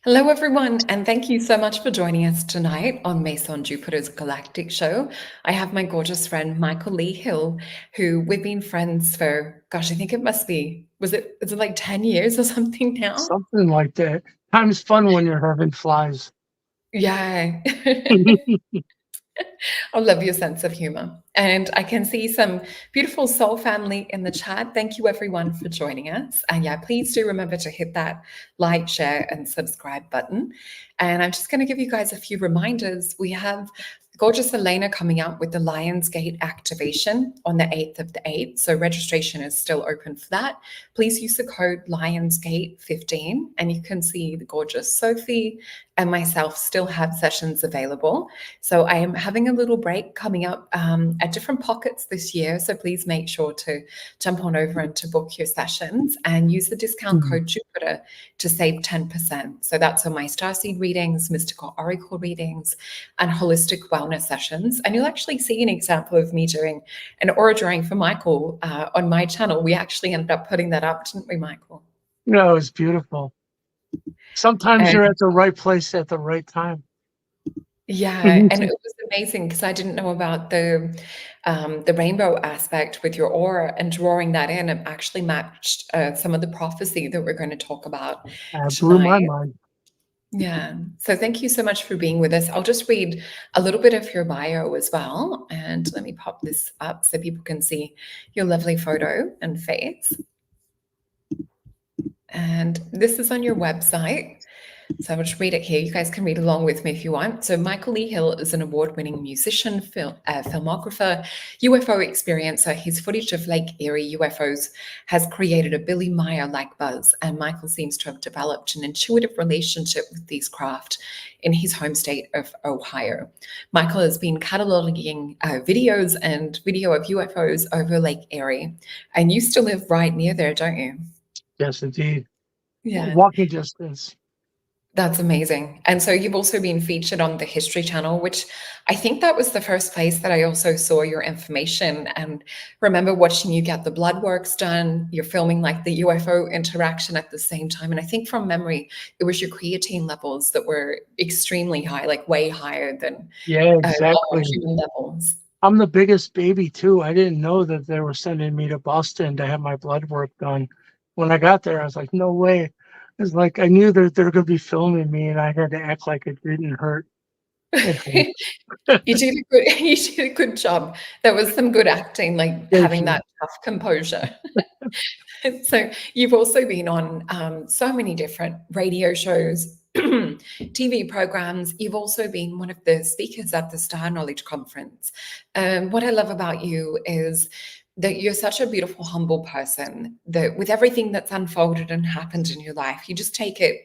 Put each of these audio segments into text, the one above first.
Hello, everyone, and thank you so much for joining us tonight on Mason Jupiter's Galactic Show. I have my gorgeous friend Michael Lee Hill, who we've been friends for, gosh, I think it must be, is it like 10 years or something now? Something like that. Time's fun when you're having flies. Yeah. I love your sense of humor. And I can see some beautiful soul family in the chat. Thank you, everyone, for joining us. And yeah, please do remember to hit that like, share, and subscribe button. And I'm just going to give you guys a few reminders. We have gorgeous Elena coming out with the Lionsgate activation on the 8th of the 8th. So registration is still open for that. Please use the code Lionsgate15 and you can see the gorgeous Sophie and myself still have sessions available. So I am having a little break coming up at different pockets this year. So please make sure to jump on over and to book your sessions and use the discount Mhm. code Jupiter to save 10%. So that's on my starseed readings, mystical oracle readings, and holistic wellness sessions. And you'll actually see an example of me doing an aura drawing for Michael on my channel. We actually ended up putting that up, didn't we, Michael? No, it's beautiful. Sometimes And you're at the right place at the right time. yeah, and it Mhm. was amazing because I didn't know about the rainbow aspect with your aura, and drawing that in, it actually matched some of the prophecy that we're going to talk about That blew tonight. my mind. Yeah. So thank you so much for being with us. I'll just read a little bit of your bio as well, and let me pop this up so people can see your lovely photo and face. And this is on your website. So I'll just read it here. You guys can read along with me if you want. So Michael Lee Hill is an award-winning musician, filmographer, UFO experiencer. His footage of Lake Erie UFOs has created a Billy Meyer-like buzz, and Michael seems to have developed an intuitive relationship with these craft in his home state of Ohio. Michael has been cataloging videos and video of UFOs over Lake Erie, and you still live right near there, don't you? Yes, indeed. Yeah. Walking distance. That's amazing. And so you've also been featured on the History Channel, which I think that was the first place that I also saw your information. And remember watching you get the blood works done. You're filming like the UFO interaction at the same time. And I think from memory, it was your creatine levels that were extremely high, like way higher than Yeah, normal exactly. human levels. I'm the biggest baby too. I didn't know that they were sending me to Boston to have my blood work done. When I got there, I was like, no way. It's like I knew that they were going to be filming me, and I had to act like it didn't hurt. It hurt. You did a good you did a good job. That was some good acting, like Thank having you. that tough composure. So you've also been on so many different radio shows, TV programs. You've also been one of the speakers at the Star Knowledge Conference. What I love about you is that you're such a beautiful, humble person, that with everything that's unfolded and happened in your life, you just take it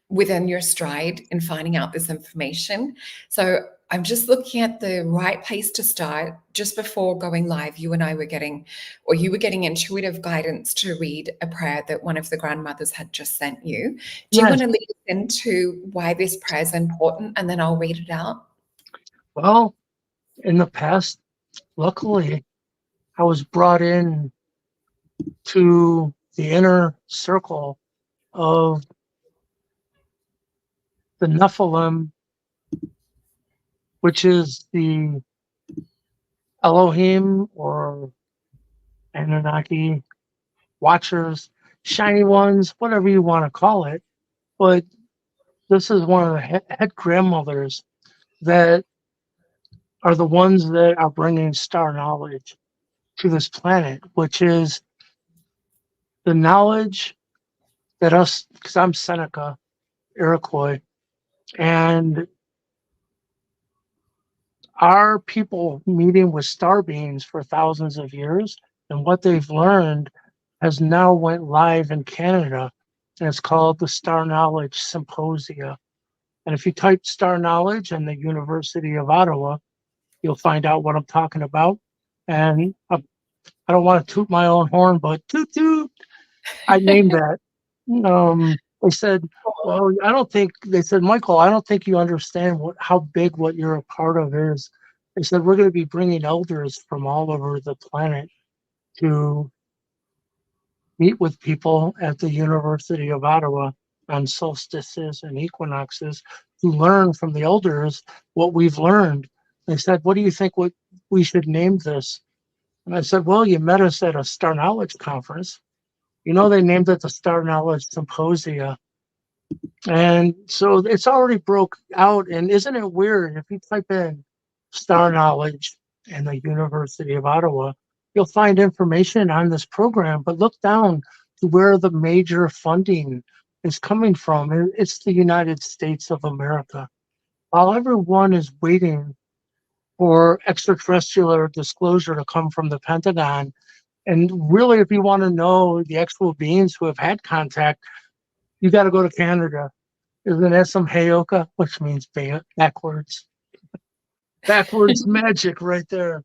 within your stride in finding out this information. So I'm just looking at the right place to start. Just before going live, you and I were getting, or you were getting intuitive guidance to read a prayer that one of the grandmothers had just sent you. Do you want Yes. to lead us into why this prayer is important? And then I'll read it out. Well, in the past, luckily, I was brought in to the inner circle of the Nephilim, which is the Elohim or Anunnaki watchers, shiny ones, whatever you want to call it. But this is one of the head grandmothers that are the ones that are bringing star knowledge to this planet, which is the knowledge that us, because I'm Seneca, Iroquois, and our people meeting with star beings for thousands of years, and what they've learned has now went live in Canada, and it's called the Star Knowledge Symposia. And if you type Star Knowledge and the University of Ottawa, you'll find out what I'm talking about. And I don't want to toot my own horn, but toot toot, I named that. They said, well, I don't think, they said, Michael, I don't think you understand how big what you're a part of is. They said, we're going to be bringing elders from all over the planet to meet with people at the University of Ottawa. on solstices and equinoxes to learn from the elders what we've learned. They said, what do you think we should name this? And I said, well, you met us at a Star Knowledge conference. You know, they named it the Star Knowledge Symposia. And so it's already broke out. And isn't it weird? If you type in Star Knowledge and the University of Ottawa, you'll find information on this program. But look down to where the major funding is coming from. It's the United States of America. While everyone is waiting for extraterrestrial disclosure to come from the Pentagon, and really, if you want to know the actual beings who have had contact, you got to go to Canada. Isn't that some Heyoka, which means backwards? Backwards magic right there.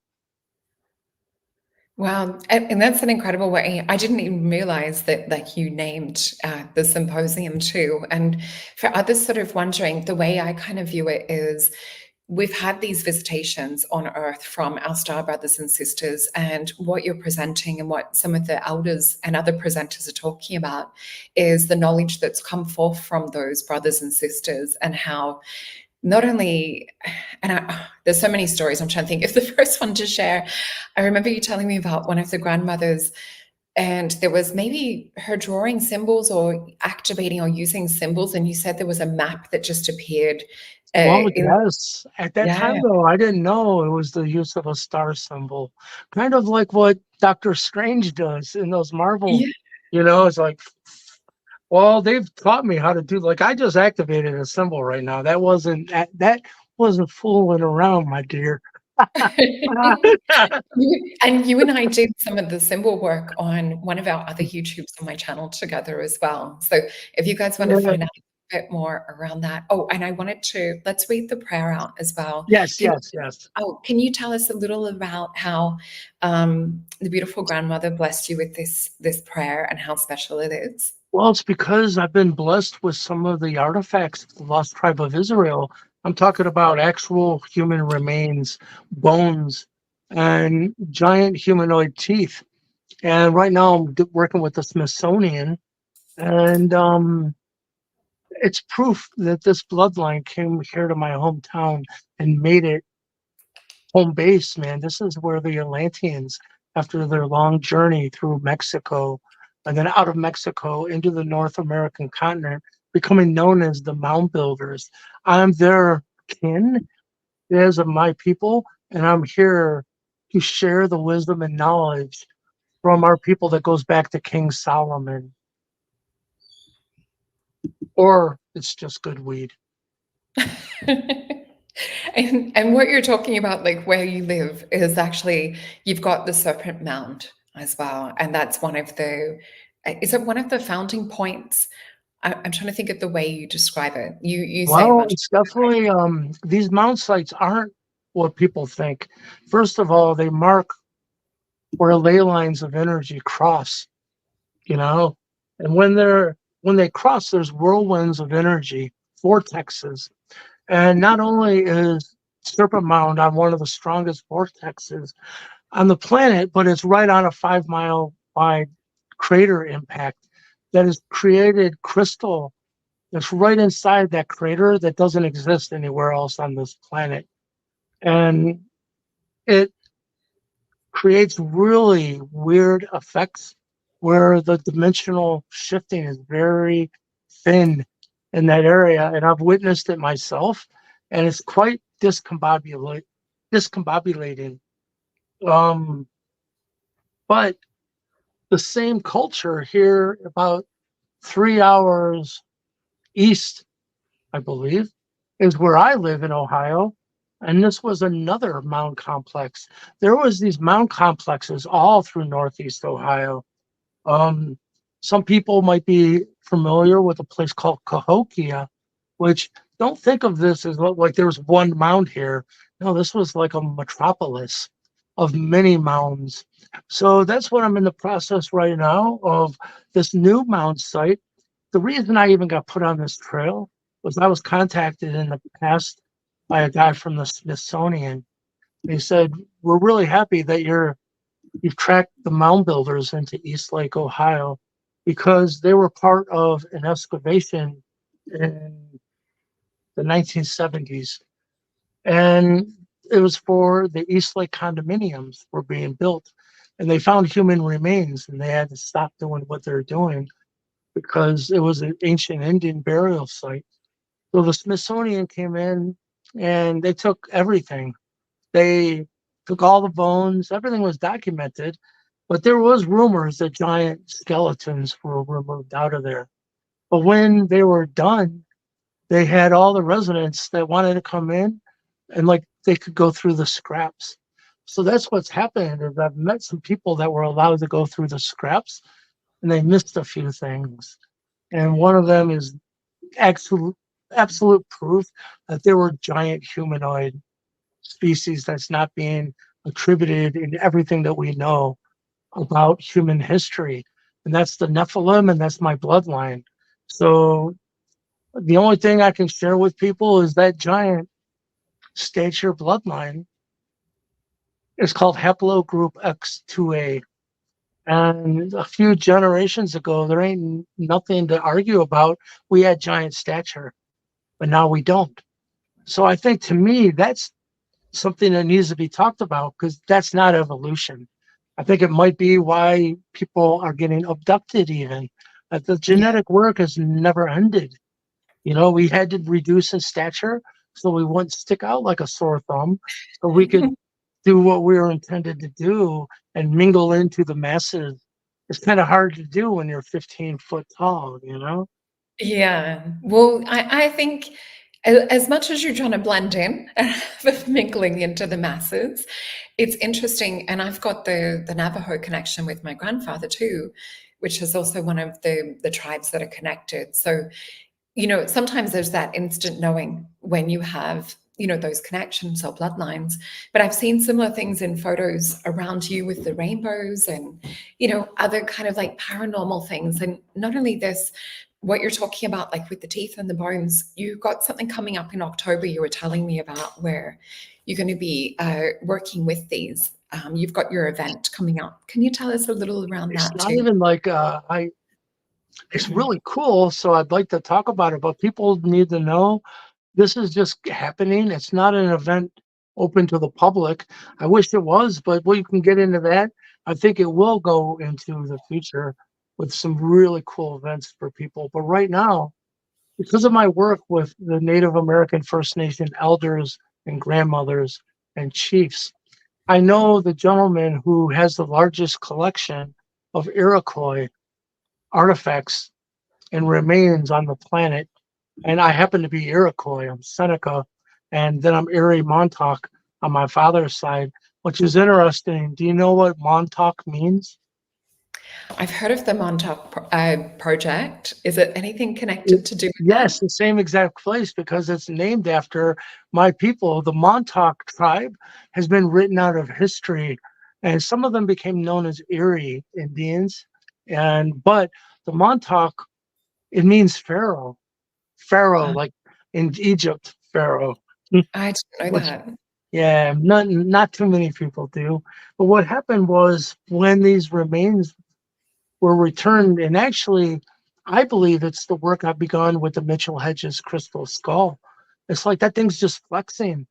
Wow, and that's an incredible way. I didn't even realize that, like, you named the symposium too. And for others sort of wondering, the way I kind of view it is we've had these visitations on Earth from our star brothers and sisters, and what you're presenting and what some of the elders and other presenters are talking about is the knowledge that's come forth from those brothers and sisters, and how not only, there's so many stories. I'm trying to think of the first one to share. I remember you telling me about one of the grandmothers, and there was maybe her drawing symbols or activating or using symbols, and you said there was a map that just appeared. Well, yes. At that Yeah. time, though, I didn't know it was the use of a star symbol, kind of like what Doctor Strange does in those Marvel. Yeah. It's like, well, they've taught me how to do. Like, I just activated a symbol right now. That wasn't fooling around, my dear. And you and I did some of the symbol work on one of our other YouTubes on my channel together as well. So if you guys want to find out a bit more around that. Oh, and let's read the prayer out as well. Yes, yes, yes. Can you tell us a little about how the beautiful grandmother blessed you with this prayer and how special it is? Well, it's because I've been blessed with some of the artifacts of the Lost Tribe of Israel. I'm talking about actual human remains, bones, and giant humanoid teeth. And right now I'm working with the Smithsonian, and it's proof that this bloodline came here to my hometown and made it home base, man. This is where the Atlanteans, after their long journey through Mexico and then out of Mexico into the North American continent, becoming known as the Mound Builders. I'm their kin, as of my people, and I'm here to share the wisdom and knowledge from our people that goes back to King Solomon. Or it's just good weed. And what you're talking about, like where you live, is actually you've got the Serpent Mound as well, and that's is it one of the founding points? I'm trying to think of the way you describe it. You say Well, much. it's definitely these mound sites aren't what people think. First of all, they mark where ley lines of energy cross, you know, and when they cross, there's whirlwinds of energy, vortexes. And not only is Serpent Mound on one of the strongest vortexes on the planet, but it's right on a 5-mile wide crater impact that has created crystal that's right inside that crater that doesn't exist anywhere else on this planet. And it creates really weird effects where the dimensional shifting is very thin in that area. And I've witnessed it myself, and it's quite discombobulating. But the same culture here, about 3 hours east, I believe, is where I live in Ohio. And this was another mound complex. There was these mound complexes all through Northeast Ohio. Some people might be familiar with a place called Cahokia, which don't think of this as like there's one mound here. No, this was like a metropolis of many mounds. So that's what I'm in the process right now of this new mound site. The reason I even got put on this trail was I was contacted in the past by a guy from the Smithsonian. He said, "We're really happy that you've tracked the mound builders into East Lake, Ohio. because they were part of an excavation in the 1970s. And it was for the East Lake condominiums were being built. And they found human remains and they had to stop doing what they're doing because it was an ancient Indian burial site. So the Smithsonian came in and they took everything. They took all the bones, everything was documented, but there was rumors that giant skeletons were removed out of there. But when they were done, they had all the residents that wanted to come in and like they could go through the scraps. So that's what's happened is I've met some people that were allowed to go through the scraps and they missed a few things. And one of them is absolute absolute proof that there were giant humanoid species that's not being attributed in everything that we know about human history. And that's the Nephilim, and that's my bloodline. So the only thing I can share with people is that giant stature bloodline is called haplogroup X2A. And a few generations ago, there ain't nothing to argue about. We had giant stature, but now we don't. So I think to me, that's something that needs to be talked about because that's not evolution. I think it might be why people are getting abducted, even. The Yeah. genetic work has never ended. You know, we had to reduce in stature so we wouldn't stick out like a sore thumb, so we could do what we were intended to do and mingle into the masses. It's kind of hard to do when you're 15 foot tall, you know? Yeah. Well, I think as much as you're trying to blend in with mingling into the masses, it's interesting. And I've got the Navajo connection with my grandfather too, which is also one of the tribes that are connected. So sometimes there's that instant knowing when you have, those connections or bloodlines. But I've seen similar things in photos around you with the rainbows and, other kind of like paranormal things. And not only this, what you're talking about, like with the teeth and the bones, you got something coming up in October you were telling me about where you're going to be working with these. You've got your event coming up. Can you tell us a little around It's that not too? even like it's really cool. So I'd like to talk about it, but people need to know this is just happening. It's not an event open to the public. I wish it was, but we can get into that. I think it will go into the future with some really cool events for people. But right now, because of my work with the Native American First Nation elders and grandmothers and chiefs, I know the gentleman who has the largest collection of Iroquois artifacts and remains on the planet. And I happen to be Iroquois. I'm Seneca, and then I'm Erie Montauk on my father's side, which is interesting. Do you know what Montauk means? I've heard of the Montauk project. Is it anything connected to do with that? Yes, the same exact place because it's named after my people. The Montauk tribe has been written out of history, and some of them became known as Erie Indians. And but the Montauk, it means Pharaoh. Pharaoh, like in Egypt, Pharaoh. I didn't know Which that. yeah, not too many people do. But what happened was when these remains were returned, and actually, I believe it's the work I've begun with the Mitchell Hedges crystal skull. It's like that thing's just flexing.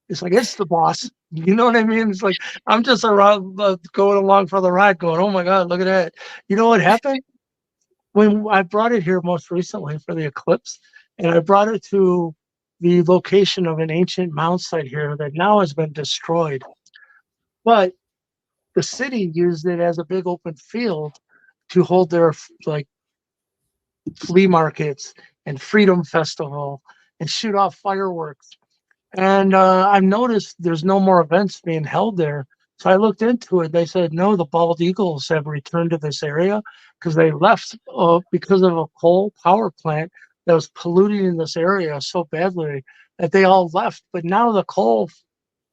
It's like it's the boss. You know what I mean? It's like I'm just around going along for the ride, going, "Oh my God, look at that!" You know what happened when I brought it here most recently for the eclipse, and I brought it to the location of an ancient mound site here that now has been destroyed. But the city used it as a big open field to hold their like flea markets and freedom festival and shoot off fireworks. And I've noticed there's no more events being held there. So I looked into it. They said, no, the bald eagles have returned to this area because they left because of a coal power plant that was polluting this area so badly that they all left. But now the coal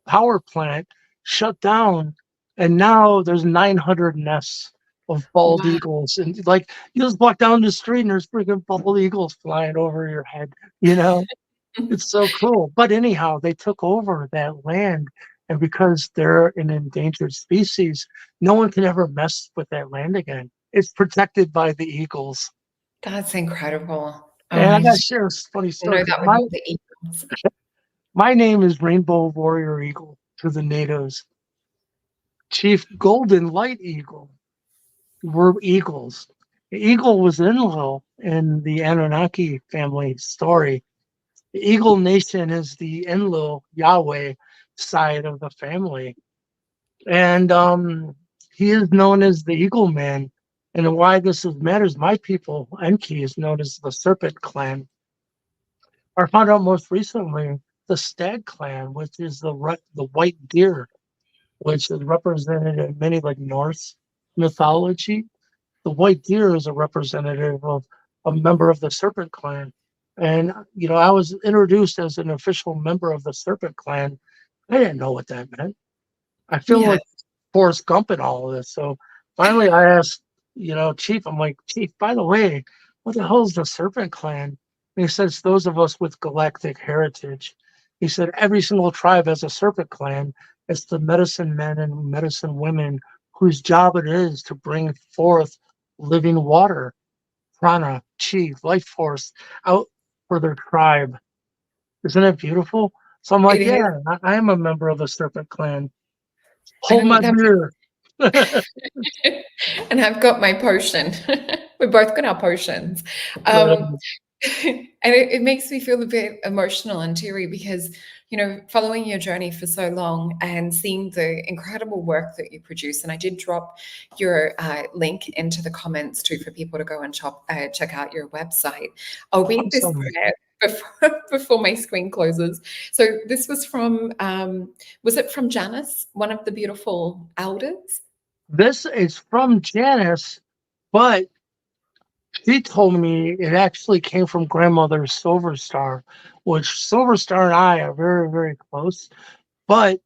power plant shut down, and now there's 900 nests of bald Wow. eagles. And like you just walk down the street and there's freaking bald eagles flying over your head, you know? It's so cool. But anyhow, they took over that land. And because they're an endangered species, no one can ever mess with that land again. it's protected by the eagles. That's incredible. Oh, And I I gotta didn't share a funny story know because that with all the eagles. my name is Rainbow Warrior Eagle to the natives. Chief Golden Light Eagle. We're eagles. The eagle was Enlil in the Anunnaki family story. The Eagle Nation is the Enlil Yahweh side of the family. And he is known as the Eagle Man. And why this matters, my people, Enki, is known as the Serpent Clan. I found out most recently the Stag Clan, which is the white deer, which is represented in many like Norse mythology. The white deer is a representative of a member of the Serpent Clan. And I was introduced as an official member of the Serpent Clan. I didn't know what that meant. I feel Yeah, like Forrest Gump in all of this. So finally I asked, Chief, I'm like, Chief, by the way, what the hell is the Serpent Clan? And he said, it's those of us with galactic heritage. He said, every single tribe has a Serpent Clan. It's the medicine men and medicine women whose job it is to bring forth living water, prana, chi, life force out for their tribe. Isn't it beautiful? So I'm it like, is. yeah, I am a member of the Serpent Clan. Hold And my that beer. and I've got my potion. We both got our potions. Um, and it makes me feel a bit emotional and teary because, following your journey for so long and seeing the incredible work that you produce. And I did drop your link into the comments too for people to go and check out your website. I'll read this Awesome. prayer before my screen closes. So this was it from Janice, one of the beautiful elders? This is from Janice, but she told me it actually came from grandmother Silver Star, which Silver Star and I are very, very close. But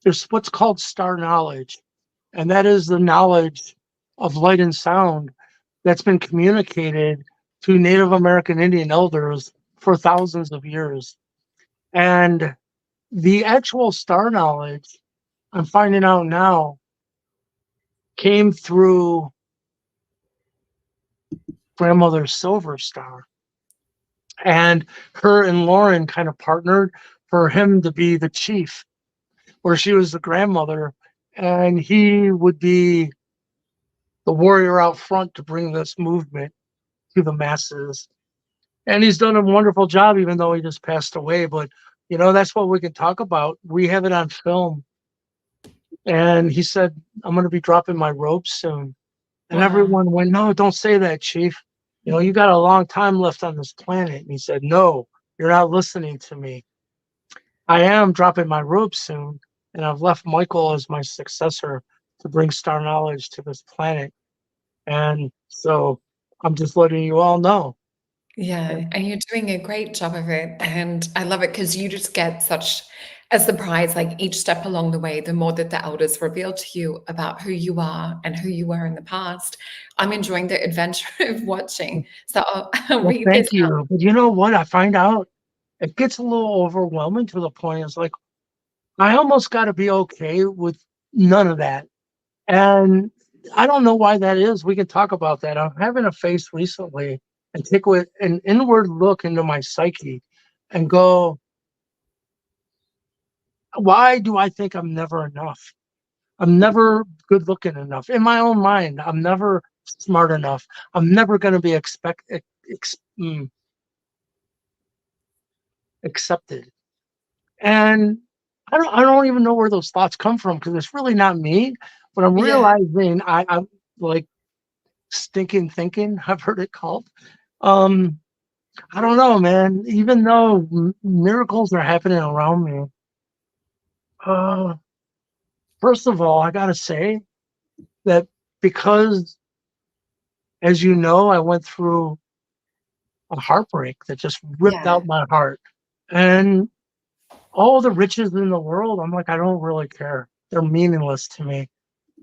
there's what's called star knowledge, and that is the knowledge of light and sound that's been communicated to Native American Indian elders for thousands of years. And the actual star knowledge, I'm finding out now, came through grandmother Silver Star. And her and Lauren kind of partnered for him to be the chief, where she was the grandmother, and he would be the warrior out front to bring this movement to the masses. And he's done a wonderful job, even though he just passed away. But that's what we can talk about. We have it on film. And he said, I'm going to be dropping my robes soon. And Wow. everyone went, no, don't say that, Chief. You got a long time left on this planet. And he said, no, you're not listening to me. I am dropping my robes soon. And I've left Michael as my successor to bring star knowledge to this planet. And so I'm just letting you all know. Yeah, and you're doing a great job of it. And I love it because you just get such a surprise, like each step along the way, the more that the elders reveal to you about who you are and who you were in the past. I'm enjoying the adventure of watching. So I'll Well, read this thank out. you. But you know what? I find out it gets a little overwhelming to the point. It's like, I almost got to be okay with none of that. And I don't know why that is. We can talk about that. I'm having a face recently and take an inward look into my psyche and go, why do I think I'm never enough? I'm never good looking enough. In my own mind, I'm never smart enough. I'm never going to be accepted. And I don't even know where those thoughts come from because it's really not me. But I'm Yeah, realizing I'm like stinking thinking. I've heard it called. Um, I don't know, man. Even though miracles are happening around me, uh, first of all, I gotta say that because, as you know, I went through a heartbreak that just ripped yeah, out my heart, and all the riches in the world, I'm like, I don't really care. They're meaningless to me.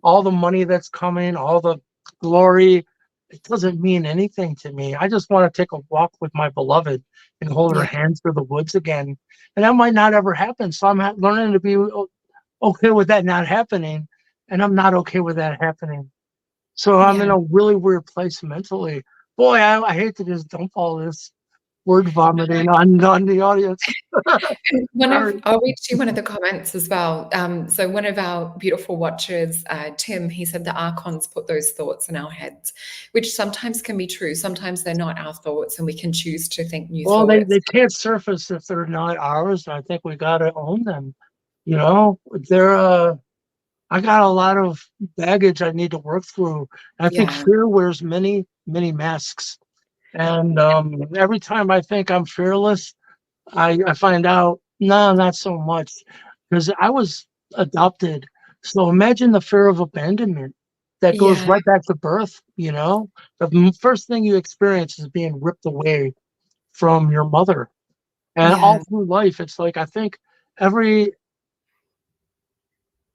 All the money that's coming, all the glory, it doesn't mean anything to me. I just want to take a walk with my beloved and hold her yeah. hands through the woods again. And that might not ever happen. So I'm learning to be okay with that not happening. And I'm not okay with that happening. So I'm in Yeah. a really weird place mentally. Boy, I hate to just dump all this word vomiting on the audience. And one of Sorry. I'll read you one of the comments as well. So one of our beautiful watchers, Tim, he said the archons put those thoughts in our heads, which sometimes can be true. Sometimes they're not our thoughts, and we can choose to think new Well, thoughts. they can't surface if they're not ours. And I think we got to own them. You know, they're I got a lot of baggage I need to work through. I think Yeah, fear wears many, many masks. And every time I think I'm fearless, I find out, no, not so much. Because I was adopted. So imagine the fear of abandonment that goes yeah, right back to birth, you know? The first thing you experience is being ripped away from your mother. And all yeah, through life, it's like I think every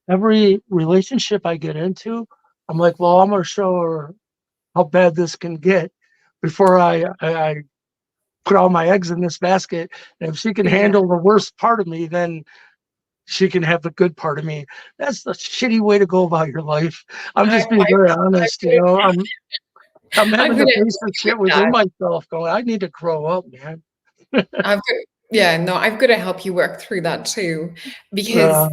every relationship I get into, I'm like, well, I'm gonna show her how bad this can get before I put all my eggs in this basket. And if she can yeah. handle the worst part of me, then she can have the good part of me. That's the shitty way to go about your life. I'm I, just being I, very I'm honest, you good know. at, I'm I'm having good to at face the helping with shit within that. myself, going, I need to grow up, man. I've got, yeah, no, I've got to help you work through that too, Uh, because,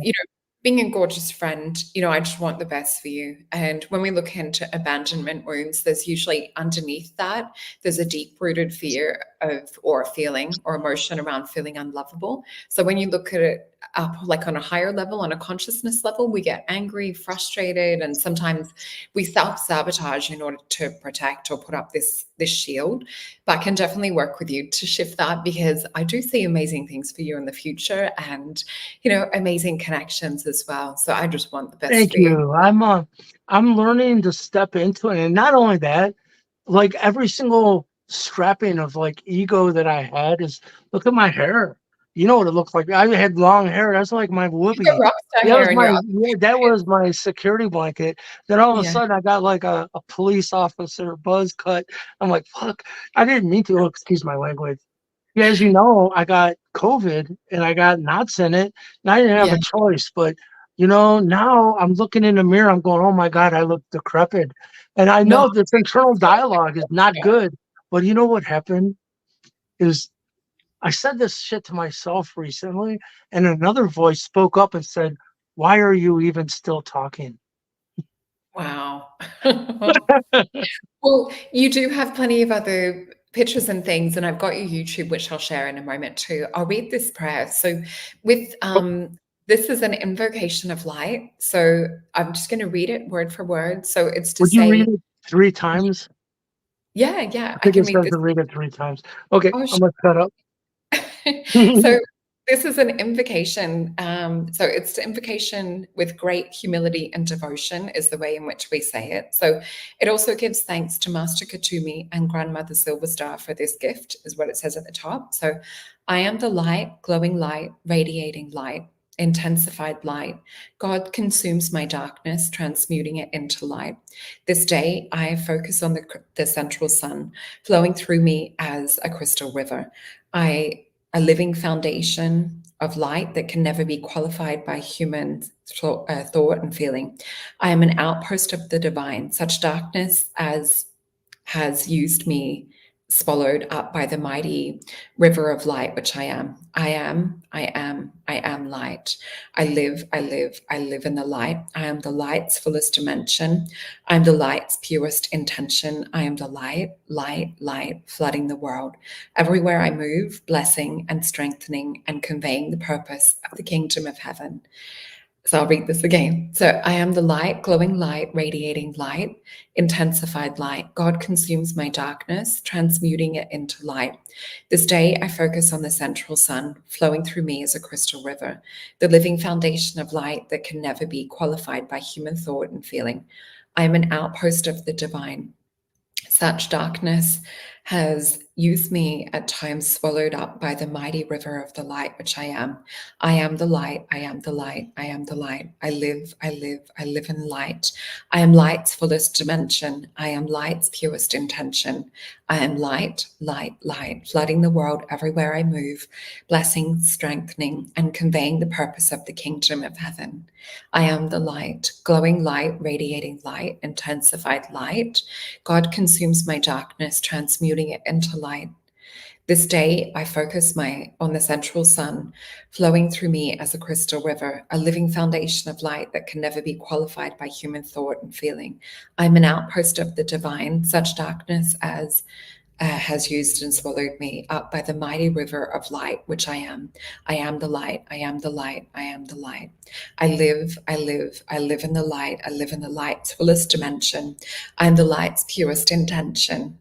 being a gorgeous friend, I just want the best for you. And when we look into abandonment wounds, there's usually underneath that, there's a deep rooted fear of, or feeling or emotion around feeling unlovable. So when you look at it up like on a higher level, on a consciousness level, we get angry, frustrated, and sometimes we self-sabotage in order to protect or put up this shield. But I can definitely work with you to shift that, because I do see amazing things for you in the future, and amazing connections as well. So I just want the best Thank for you. you. I'm learning to step into it, and not only that, like every single strapping of like ego that I had is look at my hair. You know what it looked like. I had long hair. That's like my You've got whoopee. rock star That was hair in my your yeah, that was my security blanket. Then all of a yeah, sudden I got like a police officer buzz cut. I'm like, fuck, I didn't mean to. Oh, excuse my language. Yeah, as you know, I got COVID and I got knots in it, and I didn't have yeah. a choice. But now I'm looking in the mirror, I'm going, oh my God, I look decrepit. And I No, know this internal dialogue is not good. But you know what happened is I said this shit to myself recently, and another voice spoke up and said, why are you even still talking? wow. Well, you do have plenty of other pictures and things, and I've got your YouTube, which I'll share in a moment too. I'll read this prayer. So, with this is an invocation of light. So I'm just going to read it word for word. So it's to Would you say, read it 3 times? yeah, yeah, I I think can it read says this. to read it 3 times. Okay, Oh, I'm gonna shut up. so this is an invocation. So it's an invocation with great humility and devotion is the way in which we say it. So it also gives thanks to Master Katumi and Grandmother Silverstar for this gift, is what it says at the top. So I am the light, glowing light, radiating light, intensified light. God consumes my darkness, transmuting it into light. This day I focus on the central sun, flowing through me as a crystal river. I a living foundation of light that can never be qualified by human thought and feeling. I am an outpost of the divine. Such darkness as has used me, swallowed up by the mighty river of light, which I am. I am, I am, I am light. I live, I live, I live in the light. I am the light's fullest dimension. I am the light's purest intention. I am the light, light, light, flooding the world. Everywhere I move, blessing and strengthening and conveying the purpose of the kingdom of heaven. So I'll read this again. So I am the light, glowing light, radiating light, intensified light. God consumes my darkness, transmuting it into light. This day I focus on the central sun, flowing through me as a crystal river, the living foundation of light that can never be qualified by human thought and feeling. I am an outpost of the divine. Such darkness has Use me at times swallowed up by the mighty river of the light, which I am. I am the light, I am the light, I am the light. I live, I live, I live in light. I am light's fullest dimension. I am light's purest intention. I am light, light, light, flooding the world everywhere I move, blessing, strengthening, and conveying the purpose of the kingdom of heaven. I am the light, glowing light, radiating light, intensified light. God consumes my darkness, transmuting it into light. This day, I focus on the central sun, flowing through me as a crystal river, a living foundation of light that can never be qualified by human thought and feeling. I'm an outpost of the divine, such darkness as has used and swallowed me up by the mighty river of light, which I am. I am the light. I am the light. I am the light. I live, I live, I live in the light. I live in the light's fullest dimension. I am the light's purest intention.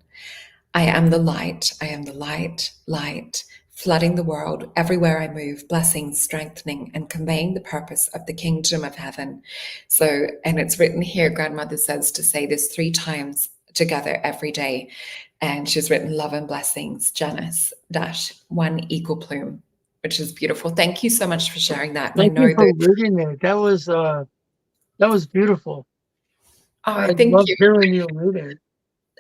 I am the light. I am the light, light, flooding the world everywhere I move, blessing, strengthening, and conveying the purpose of the kingdom of heaven. So, and it's written here, Grandmother says to say this 3 times together every day. And she's written love and blessings, Janice dash one eagle plume, which is beautiful. Thank you so much for sharing that. And I Thank you know for that, reading it. That was beautiful. oh, I thank love you. hearing you read it.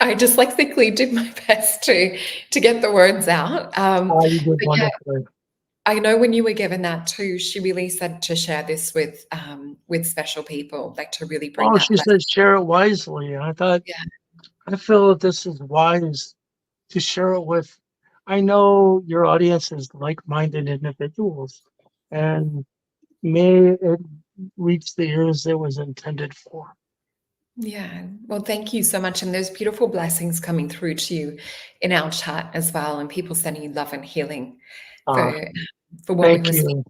I dyslexiccally did my best to get the words out. Oh, you did But yeah, wonderfully. I know when you were given that too, she really said to share this with special people, like to really bring Oh, that she blessing. said share it wisely. And I thought, Yeah. I feel that this is wise to share it with. I know your audience is like-minded individuals, and may it reach the ears it was intended for. Yeah. Well, thank you so much. And there's beautiful blessings coming through to you in our chat as well, and people sending you love and healing Uh, for what we Thank were speaking you.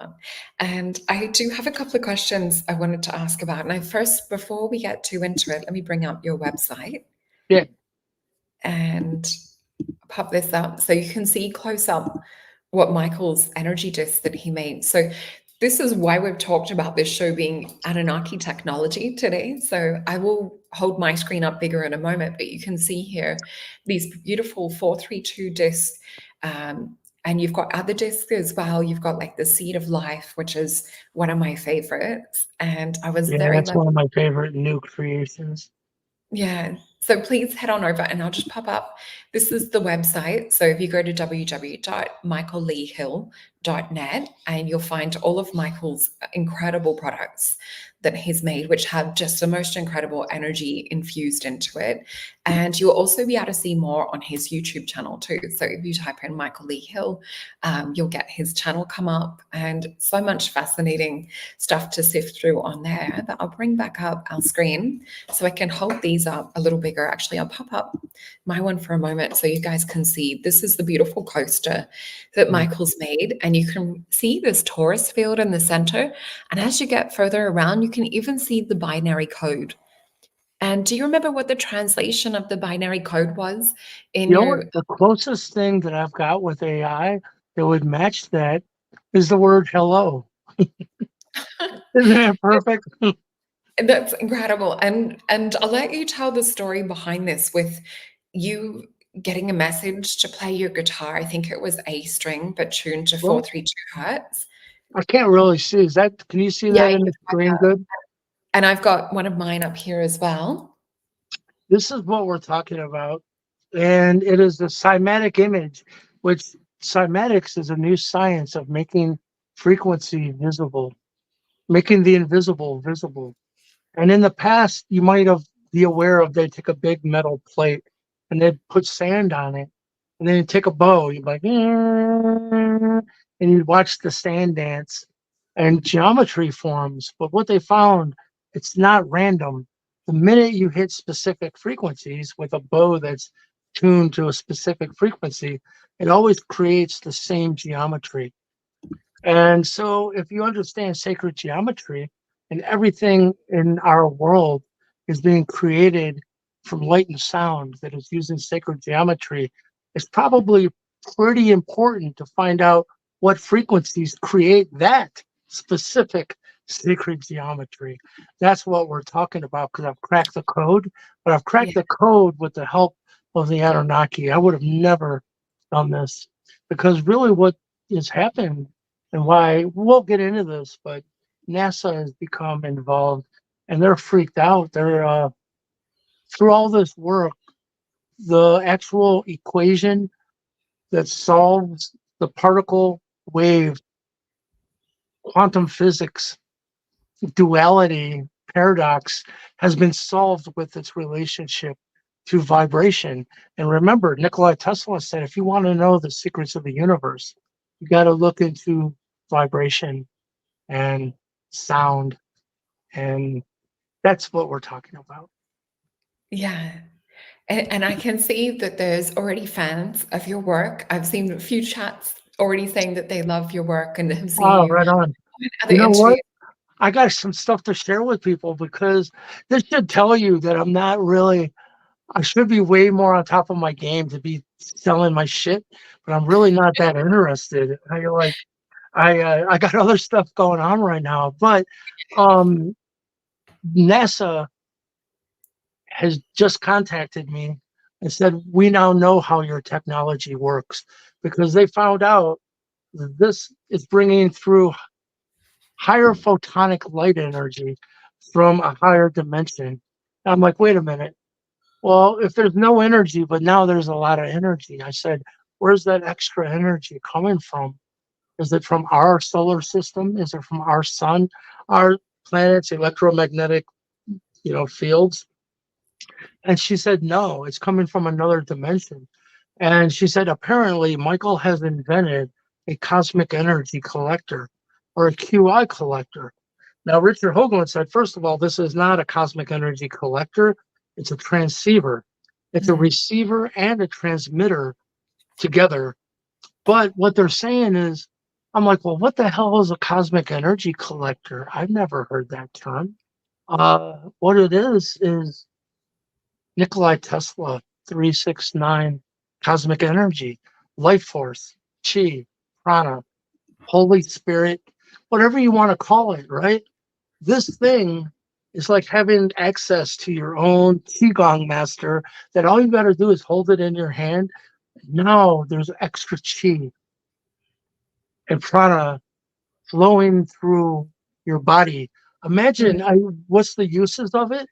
about. And I do have a couple of questions I wanted to ask about. And I first, before we get too into it, let me bring up your website Yeah. and pop this up so you can see close up what Michael's energy disc that he made. So this is why we've talked about this show being Anunnaki Technology today. So I will hold my screen up bigger in a moment, but you can see here these beautiful 432 discs. And you've got other discs as well. You've got like the Seed of Life, which is one of my favorites. And I was Yeah, very that's lucky. one of my favorite new creations. Yeah. So please head on over and I'll just pop up. This is the website. So if you go to www.michaelleehill.net and you'll find all of Michael's incredible products that he's made, which have just the most incredible energy infused into it. And you'll also be able to see more on his YouTube channel too. So if you type in Michael Lee Hill, you'll get his channel come up and so much fascinating stuff to sift through on there. But I'll bring back up our screen so I can hold these up a little bigger. Actually, I'll pop up my one for a moment so you guys can see. This is the beautiful coaster that Michael's made. And you can see this torus field in the center. And as you get further around, you can even see the binary code. And do you remember what the translation of the binary code was in You know what? your... The closest thing that I've got with AI that would match that is the word hello. Isn't that perfect? That's incredible. And I'll let you tell the story behind this with you getting a message to play your guitar. I think it was A string, but tuned to Well, 432 hertz. I can't really see. Can you see Yeah, that in the screen good? and I've got one of mine up here as well. This is what we're talking about. And it is the cymatic image, which cymatics is a new science of making frequency visible, making the invisible visible. And in the past, you might have be aware of they take a big metal plate and they'd put sand on it, and then you'd take a bow, you'd be like, and you'd watch the sand dance, and geometry forms. But what they found, it's not random. The minute you hit specific frequencies with a bow that's tuned to a specific frequency, it always creates the same geometry. And so, if you understand sacred geometry, and everything in our world is being created from light and sound that is using sacred geometry, it's probably pretty important to find out what frequencies create that specific sacred geometry. That's what we're talking about because I've cracked the code, but I've Yeah. cracked the code with the help of the Anunnaki. I would have never done this, because really what has happened, and why we'll get into this, but NASA has become involved and they're freaked out. They're through all this work, the actual equation that solves the particle wave quantum physics duality paradox has been solved with its relationship to vibration. And remember, Nikola Tesla said, if you want to know the secrets of the universe, you got to look into vibration and sound. And that's what we're talking about. Yeah. And I can see that there's already fans of your work. I've seen a few chats already saying that they love your work and have seen Oh, you right on. in other You know interviews. what? I got some stuff to share with people, because this should tell you that I'm not really, I should be way more on top of my game to be selling my shit, but I'm really not that interested. I got other stuff going on right now, but um, NASA has just contacted me and said, we now know how your technology works, because they found out that this is bringing through higher photonic light energy from a higher dimension. And I'm like, wait a minute. Well, if there's no energy, but now there's a lot of energy, I said, where's that extra energy coming from? Is it from our solar system? Is it from our sun, our planet's electromagnetic, fields? And she said, no, it's coming from another dimension. And she said, apparently, Michael has invented a cosmic energy collector, or a QI collector. Now, Richard Hoagland said, first of all, this is not a cosmic energy collector, it's a transceiver. It's a Mm. receiver and a transmitter together. But what they're saying is, I'm like, well, what the hell is a cosmic energy collector? I've never heard that term. What it is Nikolai Tesla 369 cosmic energy, life force, chi, prana, Holy Spirit, whatever you want to call it, right? This thing is like having access to your own Qigong master, that all you got to do is hold it in your hand. Now there's extra chi and prana flowing through your body. Mm. Imagine, what's the uses of it?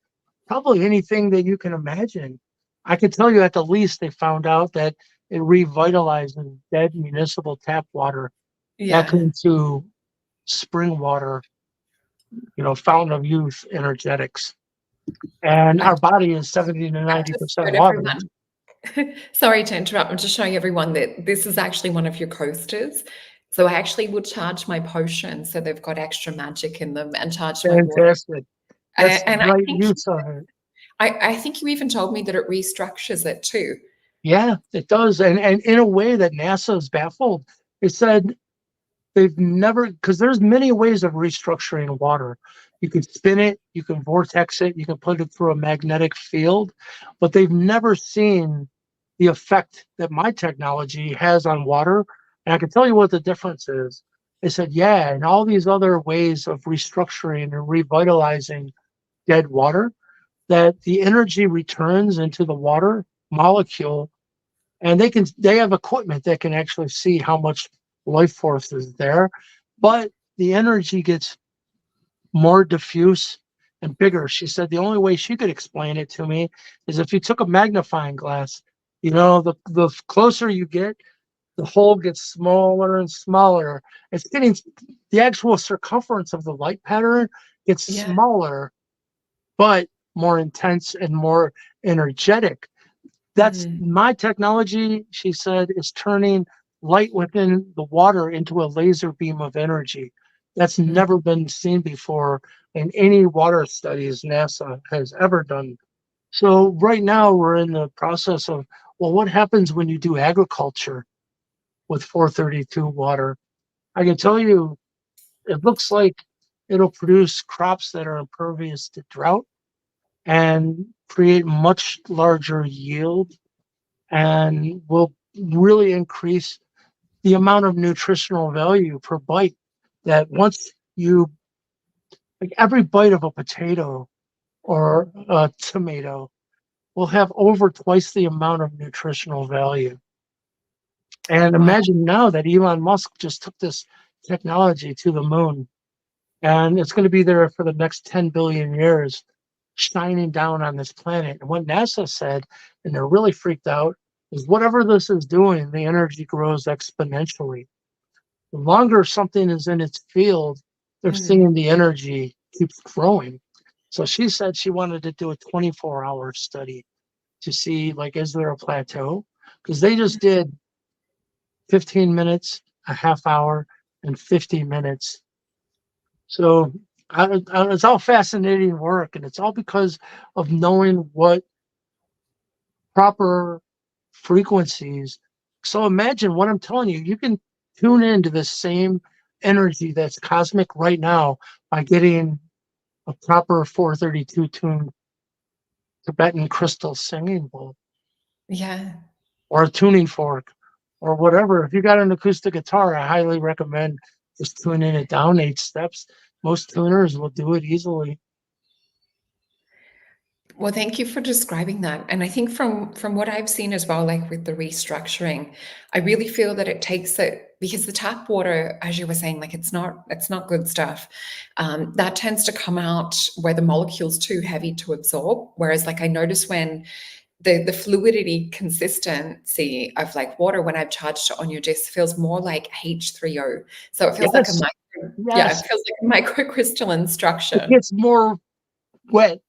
Probably anything that you can imagine. I can tell you, at the least, they found out that it revitalizes dead municipal tap water back Yeah. into spring water, fountain of youth energetics. And I our body is 70 to just 90% showed water. everyone. Sorry to interrupt. I'm just showing everyone that this is actually one of your coasters. So I actually would charge my potions so they've got extra magic in them, and charge my water. Fantastic. That's the And I right think use of it. I think you even told me that it restructures it too. Yeah, it does. And in a way that NASA is baffled. It said, they've never, because there's many ways of restructuring water. You can spin it, you can vortex it, you can put it through a magnetic field, but they've never seen the effect that my technology has on water. And I can tell you what the difference is. They said, yeah, and all these other ways of restructuring and revitalizing dead water, that the energy returns into the water molecule, and they have equipment that can actually see how much life force is there, but the energy gets more diffuse and bigger. She said the only way she could explain it to me is if you took a magnifying glass. The closer you get, the hole gets smaller and smaller. It's getting, the actual circumference of the light pattern gets Yeah. smaller, but more intense and more energetic. That's Mhm. my technology, she said, is turning light within the water into a laser beam of energy. That's Mm. never been seen before in any water studies NASA has ever done. So right now we're in the process of, well, what happens when you do agriculture with 432 water? I can tell you, it looks like it'll produce crops that are impervious to drought and create much larger yield, and will really increase the amount of nutritional value per bite. That once you, like every bite of a potato or a tomato will have over twice the amount of nutritional value. And Wow. imagine now that Elon Musk just took this technology to the moon, and it's going to be there for the next 10 billion years, shining down on this planet. And what NASA said, and they're really freaked out, is whatever this is doing, the energy grows exponentially. The longer something is in its field, they're Mm. seeing the energy keeps growing. So she said she wanted to do a 24-hour study to see, like, is there a plateau? Because they just did 15 minutes, a half hour, and 50 minutes. So it's all fascinating work, and it's all because of knowing what proper frequencies. So imagine what I'm telling you. You can tune into the same energy that's cosmic right now by getting a proper 432 tuned Tibetan crystal singing bowl Yeah. or a tuning fork or whatever. If you got an acoustic guitar, I highly recommend just tuning it down 8 steps. Most tuners will do it easily. Well, thank you for describing that. And I think from what I've seen as well, like with the restructuring, I really feel that it takes it because the tap water, as you were saying, like it's not good stuff. That tends to come out where the molecule's too heavy to absorb. Whereas, like I notice when the fluidity consistency of like water when I've charged it on your disc feels more like H3O. So it feels like a Yes, micro, yeah, yes. it feels like a microcrystalline It structure. gets more wet.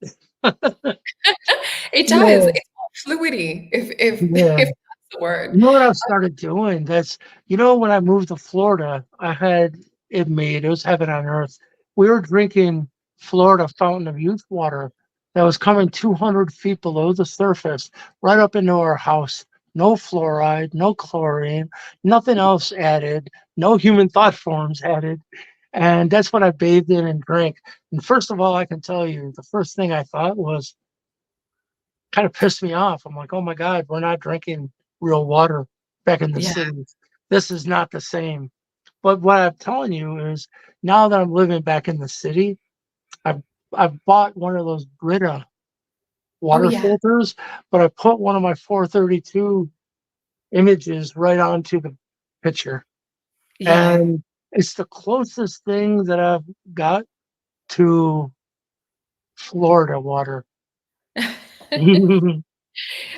It does. Yeah, It's more fluidy, if yeah. that's the word. You know what I've started doing? When I moved to Florida, I had it made. It was heaven on earth. We were drinking Florida Fountain of Youth water that was coming 200 feet below the surface, right up into our house. No fluoride, no chlorine, nothing else added, no human thought forms added. And that's what I bathed in and drank. And first of all, I can tell you, the first thing I thought was, kind of pissed me off. I'm like, oh my God, we're not drinking real water back in the Yeah, cities. This is not the same. But what I'm telling you is now that I'm living back in the city, I've I've bought one of those Brita oh, water yeah, filters, but I put one of my 432 images right onto the picture. yeah. And it's the closest thing that I've got to Florida water. And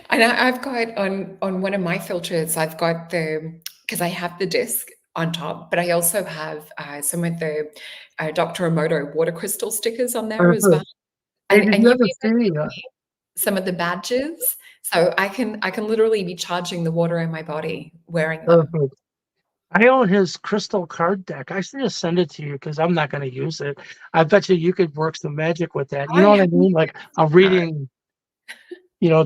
I've got on one of my filters, I've got the because I have the disc on top, but I also have some of the Dr. Emoto water crystal stickers on there as well. Perfect. Hey, did And you you've ever even see? given me some of the badges, so I can literally be charging the water in my body wearing them. Perfect. I own his crystal card deck. I should just send it to you because I'm not going to use it. I bet you could work some magic with that. You I know what I haven't mean? used Like a that. reading,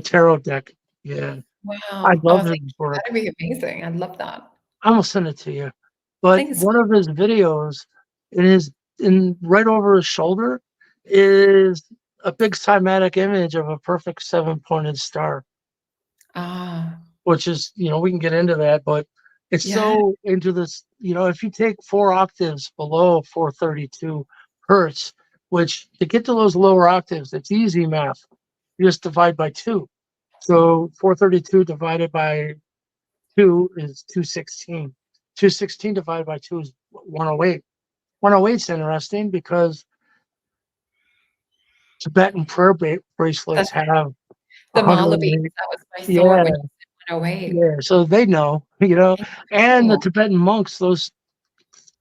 tarot deck. Yeah, I Wow. Oh, love his thank you. work. That'd be amazing. I'd love that. I'm gonna send it to you. But Thanks. one of his videos, in his in right over his shoulder, is a big cymatic image of a perfect seven-pointed star. Ah, Which is, we can get into that, but it's yeah, so into this, if you take 4 octaves below 432 hertz, which to get to those lower octaves, it's easy math. You just divide by two. So 432 divided by two is 216. 216 divided by two is 108. 108 is interesting because Tibetan prayer bracelets that's have the mala beads. 108. That was my thought Yeah, when you said 108. yeah. So they know, and the Incredible. Tibetan monks, those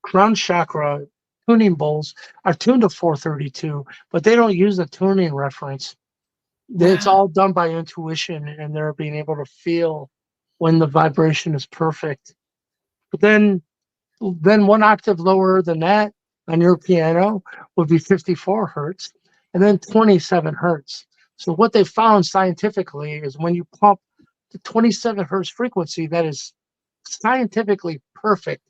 crown chakra tuning bowls are tuned to 432, but they don't use a tuning reference. It's Wow. all done by intuition, and they're being able to feel when the vibration is perfect. But then 1 octave lower than that on your piano would be 54 hertz, and then 27 hertz. So what they found scientifically is when you pump the 27 hertz frequency, that is scientifically perfect.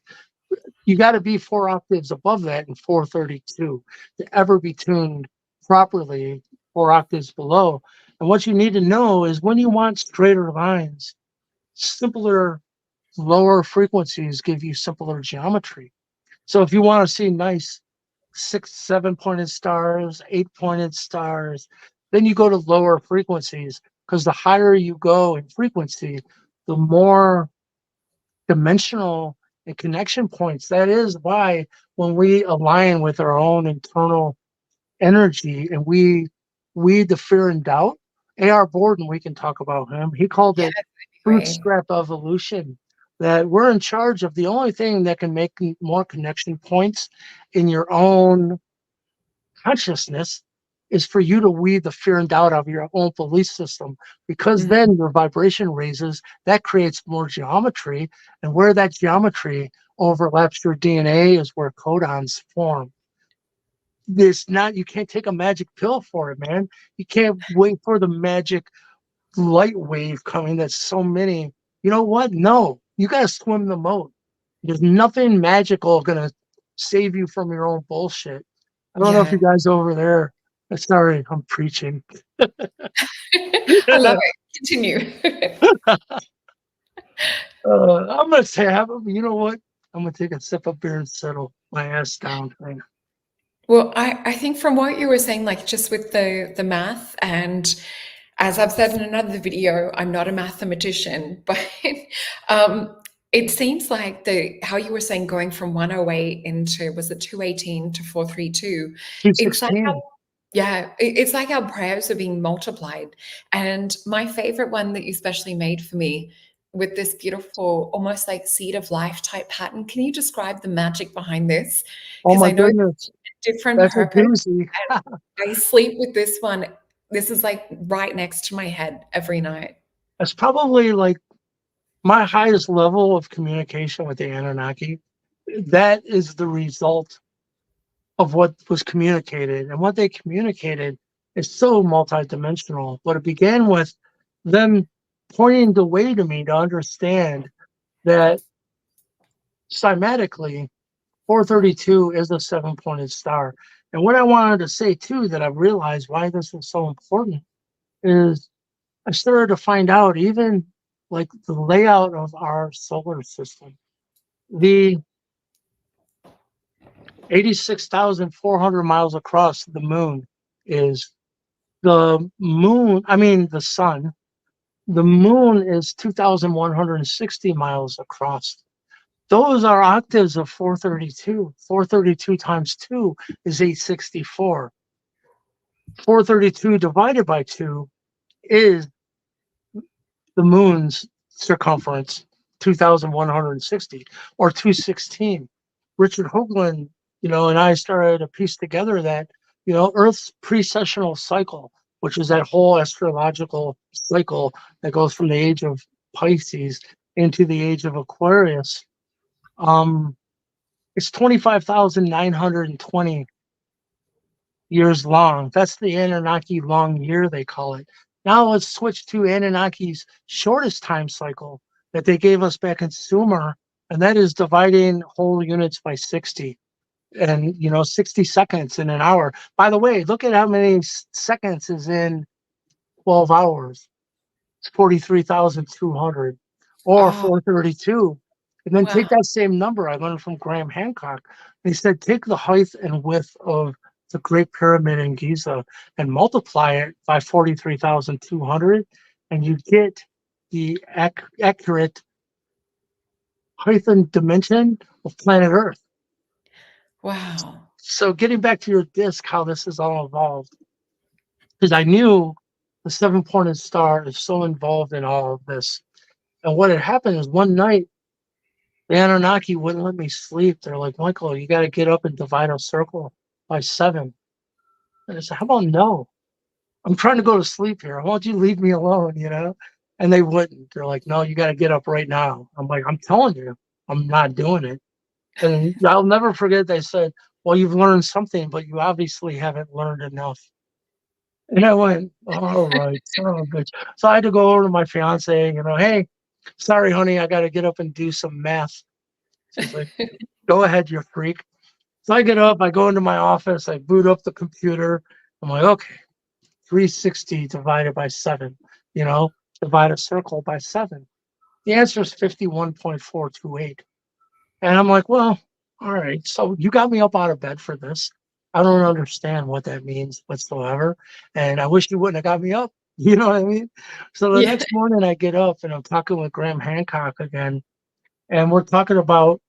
You got to be 4 octaves above that in 432 to ever be tuned properly 4 octaves below. And what you need to know is when you want straighter lines, simpler, lower frequencies give you simpler geometry. So if you want to see nice 6, 7 pointed stars, 8 pointed stars, then you go to lower frequencies. because the higher you go in frequency, the more dimensional and connection points. That is why when we align with our own internal energy and we weed the fear and doubt, A.R. Borden, we can talk about him. He called Yeah, it that'd be great. bootstrap evolution. That we're in charge of the only thing that can make more connection points in your own consciousness is for you to weed the fear and doubt of your own belief system, because Mm, then your vibration raises, that creates more geometry, and where that geometry overlaps your DNA is where codons form. This not, you can't take a magic pill for it, man. You can't wait for the magic light wave coming. That's so many. You know what? No, you got to swim the moat. There's nothing magical gonna save you from your own bullshit. I don't know if you yeah. guys over there. Sorry, I'm preaching. I love it. Continue. I'm gonna say, you know what? I'm gonna take a sip of beer and settle my ass down. Well, I think from what you were saying, like just with the math, and as I've said in another video, I'm not a mathematician, but um, it seems like the how you were saying going from 108 into, was it 218 to 432? It's like how, 216. yeah, it's like our prayers are being multiplied. And my favorite one that you specially made for me with this beautiful, almost like seed of life type pattern. Can you describe the magic behind this? Oh Because my I know goodness, different that's a purpose. doozy. I sleep with this one. This is like right next to my head every night. That's probably like my highest level of communication with the Anunnaki. That is the result of what was communicated. And what they communicated is so multidimensional. But it began with them pointing the way to me to understand that cymatically, 432 is a seven-pointed star. And what I wanted to say too, that I realized why this was so important, is I started to find out even like the layout of our solar system. The 86,400 miles across the moon is the moon, I mean, the sun. The moon is 2,160 miles across. Those are octaves of 432. 432 times 2 is 864. 432 divided by 2 is the moon's circumference, 2,160, or 216. Richard Hoagland, and I started to piece together that, Earth's precessional cycle, which is that whole astrological cycle that goes from the age of Pisces into the age of Aquarius. Um, it's 25,920 years long. That's the Anunnaki long year, they call it. Now let's switch to Anunnaki's shortest time cycle that they gave us back in Sumer, and that is dividing whole units by 60. And 60 seconds in an hour. By the way, look at how many seconds is in 12 hours. It's 43,200 or Oh, 432. And then take wow. that same number. I learned from Graham Hancock. He said, take the height and width of the Great Pyramid in Giza and multiply it by 43,200, and you get the accurate height and dimension of planet Earth. Wow. So getting back to your disc, how this is all evolved, because I knew the seven-pointed star is so involved in all of this. And what had happened is one night, the Anunnaki wouldn't let me sleep. They're like, Michael, you got to get up and divide a circle by 7. And I said, how about no? I'm trying to go to sleep here. Why don't you leave me alone? And they wouldn't. They're like, no, you got to get up right now. I'm like, I'm telling you, I'm not doing it. And I'll never forget, they said, well, you've learned something, but you obviously haven't learned enough. And I went, all right, son of a bitch. So I had to go over to my fiance, hey, sorry, honey, I got to get up and do some math. She's like, go ahead, you freak. So I get up, I go into my office, I boot up the computer. I'm like, okay, 360 divided by 7, divide a circle by 7. The answer is 51.428. And I'm like, well, all right. So you got me up out of bed for this. I don't understand what that means whatsoever. And I wish you wouldn't have got me up. You know what I mean? So the Yeah. next morning I get up and I'm talking with Graham Hancock again, and we're talking about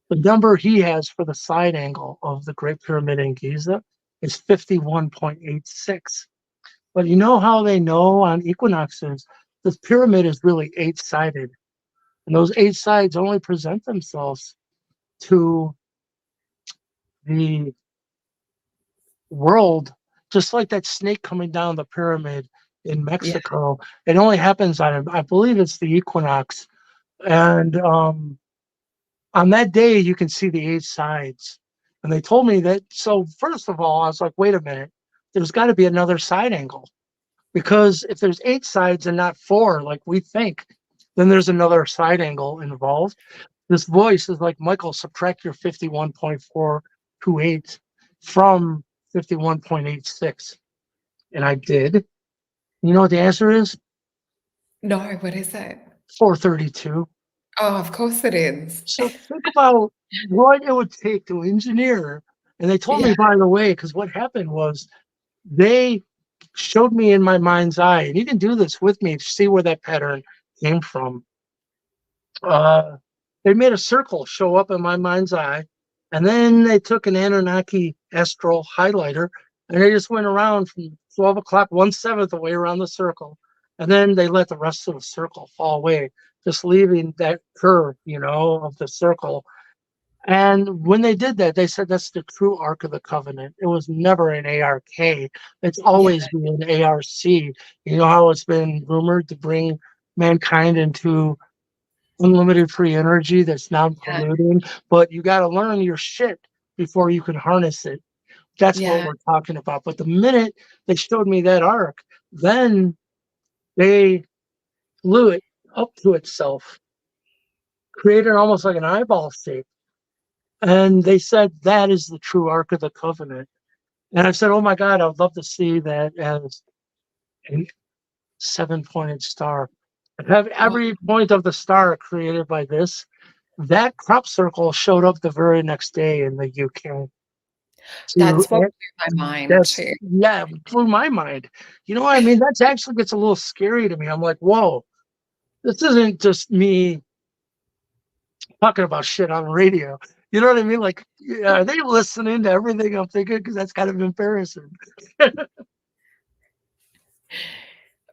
the number he has for the side angle of the Great Pyramid in Giza is 51.86. But you know how they know on equinoxes this pyramid is really eight-sided, and those eight sides only present themselves to the world, just like that snake coming down the pyramid in Yeah. Mexico. It only happens on, I believe it's the equinox. And on that day, you can see the eight sides. And they told me that. So, first of all, I was like, wait a minute, there's got to be another side angle. Because if there's eight sides and not four, like we think, then there's another side angle involved. This voice is like, Michael, subtract your 51.428 from 51.86. And I did. You know what the answer is? No, what is it? 432. Oh, of course it is. So think about what it would take to engineer. And they told Yeah. me, by the way, because what happened was they showed me in my mind's eye, and he didn't do this with me to see where that pattern came from. Uh, they made a circle show up in my mind's eye, and then they took an Anunnaki astral highlighter and they just went around from 12 o'clock, 1/7 away around the circle. And then they let the rest of the circle fall away, just leaving that curve, of the circle. And when they did that, they said that's the true Ark of the Covenant. It was never an ARK. It's Yeah. always been an ARC. You know how it's been rumored to bring mankind into unlimited free energy that's Yeah. non-polluting, but you got to learn your shit before you can harness it. That's what Yeah. we're talking about. But the minute they showed me that arc, then they flew it up to itself, created almost like an eyeball shape. And they said that is the true Ark of the Covenant. And I said, oh my God, I would love to see that as a seven-pointed star. And have Oh, every point of the star created by this. That crop circle showed up the very next day in the UK. To that's what blew my mind that's too. yeah, blew my mind. You know what I mean? That's actually gets a little scary to me. I'm like, whoa, this isn't just me talking about shit on radio. You know what I mean? Like, yeah, are they listening to everything I'm thinking? Because that's kind of embarrassing.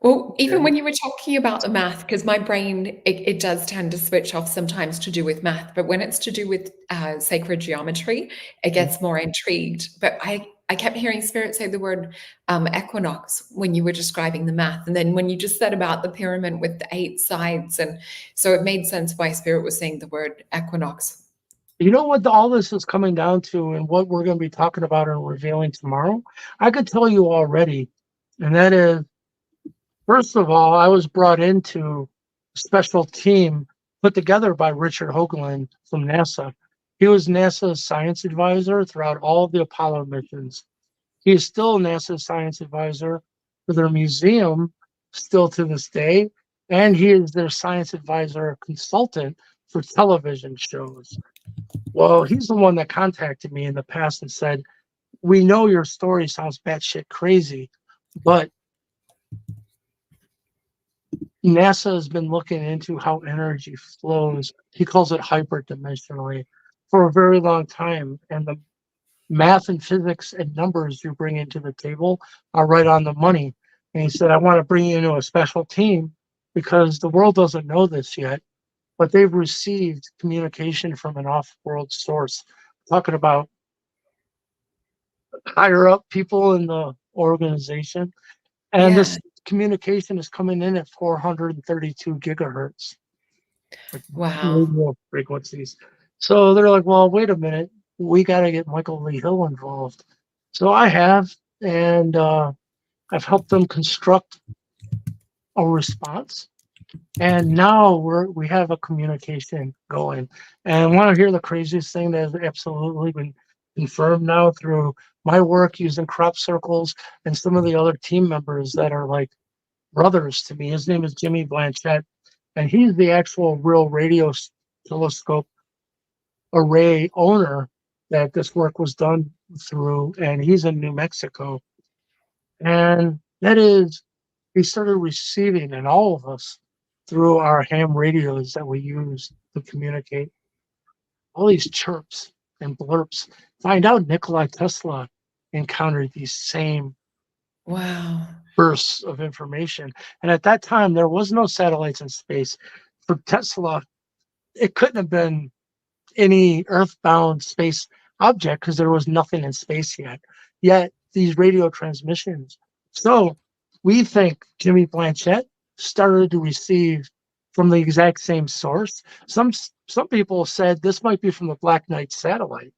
Well, even Yeah. when you were talking about the math, because my brain, it does tend to switch off sometimes to do with math, but when it's to do with sacred geometry, it gets more intrigued. But I kept hearing Spirit say the word equinox when you were describing the math. And then when you just said about the pyramid with the eight sides, and so it made sense why Spirit was saying the word equinox. You know what all this is coming down to, and what we're going to be talking about and revealing tomorrow? I could tell you already, and that is, first of all, I was brought into a special team put together by Richard Hoagland from NASA. He was NASA's science advisor throughout all of the Apollo missions. He is still NASA's science advisor for their museum, still to this day, and he is their science advisor consultant for television shows. Well, he's the one that contacted me in the past and said, we know your story sounds batshit crazy, but NASA has been looking into how energy flows. He calls it hyperdimensionally for a very long time. And the math and physics and numbers you bring into the table are right on the money. And he said, I want to bring you into a special team because the world doesn't know this yet, but they've received communication from an off world source talking about higher up people in the organization. And Yeah. this communication is coming in at 432 gigahertz, like Wow. radio frequencies. So they're like, well, wait a minute, we got to get Michael Lee Hill involved. So I have, and I've helped them construct a response. And now we have a communication going. And want to hear the craziest thing that has absolutely been confirmed now through my work using crop circles and some of the other team members that are like brothers to me. His name is Jimmy Blanchett, and he's the actual real radio telescope array owner that this work was done through, and he's in New Mexico. And That is, he started receiving, and all of us, through our ham radios that we use to communicate, all these chirps and blurps. Find out Nikola Tesla encountered these same Wow. bursts of information. And at that time, there was no satellites in space. For Tesla, it couldn't have been any earthbound space object because there was nothing in space yet. Yet these radio transmissions. So we think Jimmy Blanchett started to receive from the exact same source. Some people said this might be from the Black Knight satellite.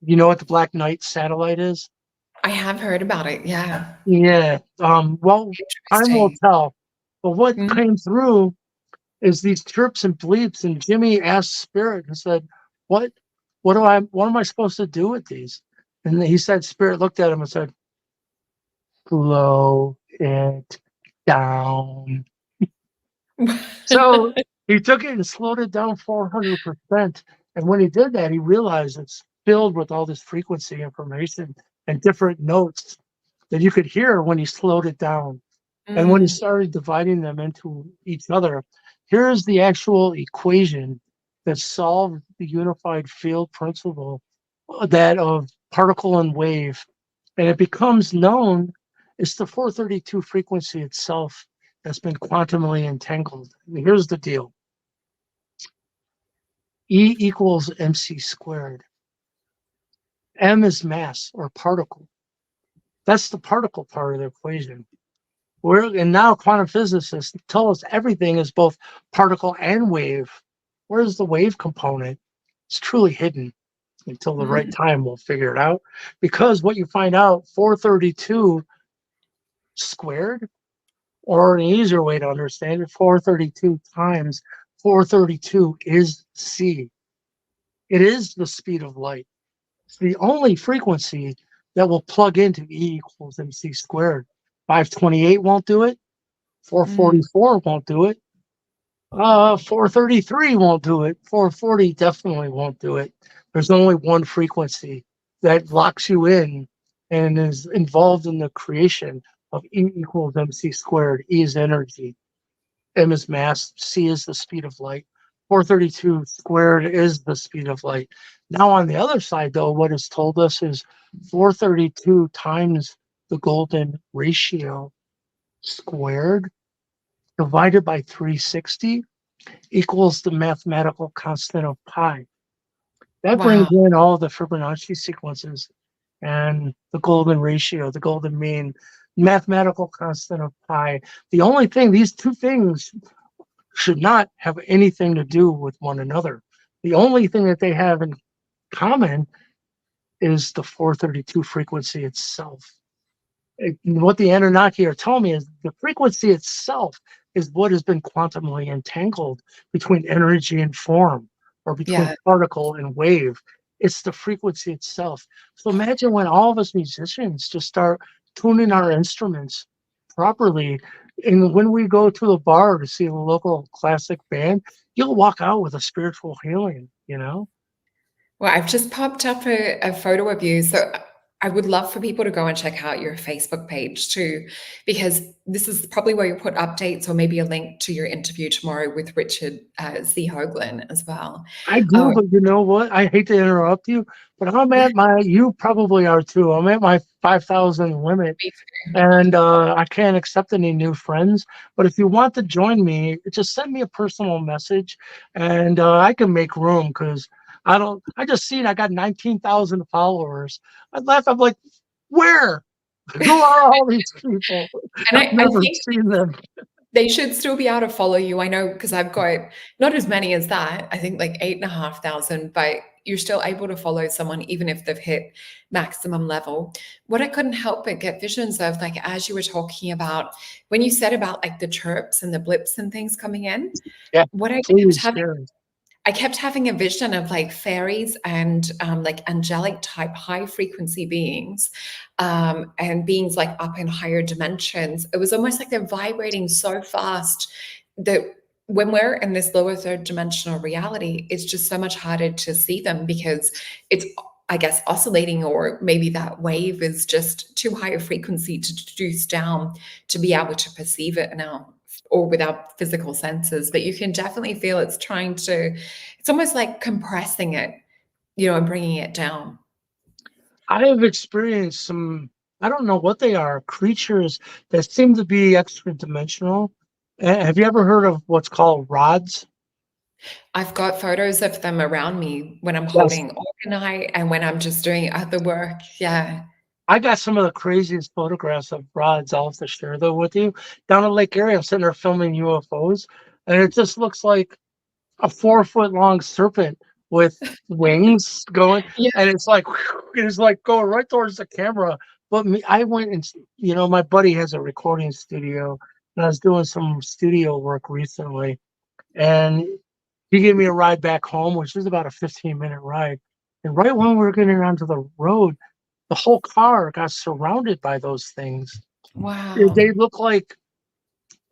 You know what the Black Knight satellite is? I have heard about it. Yeah. Yeah. Well, time will Interesting. tell. But what Mm. came through is these chirps and bleeps, and Jimmy asked Spirit and said, "What? What am I supposed to do with these?" And he said, Spirit looked at him and said, "Slow it down." So he took it and slowed it down 400%. And when he did that, he realized it's filled with all this frequency information and different notes that you could hear when he slowed it down. And when he Mm. started dividing them into each other, here's the actual equation that solved the unified field principle, that of particle and wave. And it becomes known it's the 432 frequency itself that's been quantumly entangled. And here's the deal. E equals mc squared. M is mass or particle. That's the particle part of the equation. And now quantum physicists tell us everything is both particle and wave. Where's the wave component? It's truly hidden until the right Mm. time we'll figure it out. Because what you find out, 432 squared, or an easier way to understand it, 432 times 432 is c. It is the speed of light. It's the only frequency that will plug into E equals mc squared. 528 won't do it. Mm. 444 won't do it. 433 won't do it. 440 definitely won't do it. There's only one frequency that locks you in and is involved in the creation of E equals mc squared. E is energy, M is mass, C is the speed of light. 432 squared is the speed of light. Now, on the other side, though, what it's told us is 432 times the golden ratio squared divided by 360 equals the mathematical constant of pi. That brings Wow. in all the Fibonacci sequences and the golden ratio, the golden mean, mathematical constant of pi. The only thing, these two things should not have anything to do with one another. The only thing that they have in common is the 432 frequency itself. What the Anunnaki are telling me is the frequency itself is what has been quantumly entangled between energy and form, or between Yeah. particle and wave. It's the frequency itself. So imagine when all of us musicians just start tuning our instruments properly. And when we go to the bar to see a local classic band, you'll walk out with a spiritual healing, you know? Well, I've just popped up a photo of you. So I would love for people to go and check out your Facebook page too, because this is probably where you put updates or maybe a link to your interview tomorrow with Richard Z. Hoagland as well. I do, Oh, but you know what? I hate to interrupt you, but I'm yeah, at my, you probably are too. I'm at my 5,000 limit, me too. and I can't accept any new friends. But if you want to join me, just send me a personal message, and I can make room because I don't. I just seen I got 19,000 followers. I laugh. I'm like, where? Who are all these people? And I've I never think seen them. they should still be able to follow you. I know because I've got not as many as that. I think like 8,500, but you're still able to follow someone even if they've hit maximum level. What I couldn't help but get visions of, like as you were talking about, when you said about like the chirps and the blips and things coming in, Yeah, what I kept please having share. I kept having a vision of like fairies and like angelic type high frequency beings, and beings like up in higher dimensions. It was almost like they're vibrating so fast that when we're in this lower third dimensional reality, it's just so much harder to see them because it's I guess, oscillating, or maybe that wave is just too high a frequency to deduce down to be able to perceive it now or with our physical senses. But you can definitely feel it's trying to, it's almost like compressing it, and bringing it down. I have experienced some, I don't know what they are, creatures that seem to be extra dimensional. Have you ever heard of what's called rods? I've got photos of them around me when I'm Yes. holding orgonite and when I'm just doing other work. Yeah. I got some of the craziest photographs of rods. I'll have to share them with you. Down in Lake Erie, I'm sitting there filming UFOs, and it just looks like a 4 foot long serpent with wings going, Yeah. and it's like it's like going right towards the camera. But me, I went and my buddy has a recording studio, and I was doing some studio work recently, and he gave me a ride back home, which was about a 15-minute ride. And right when we were getting onto the road, the whole car got surrounded by those things. Wow. They look like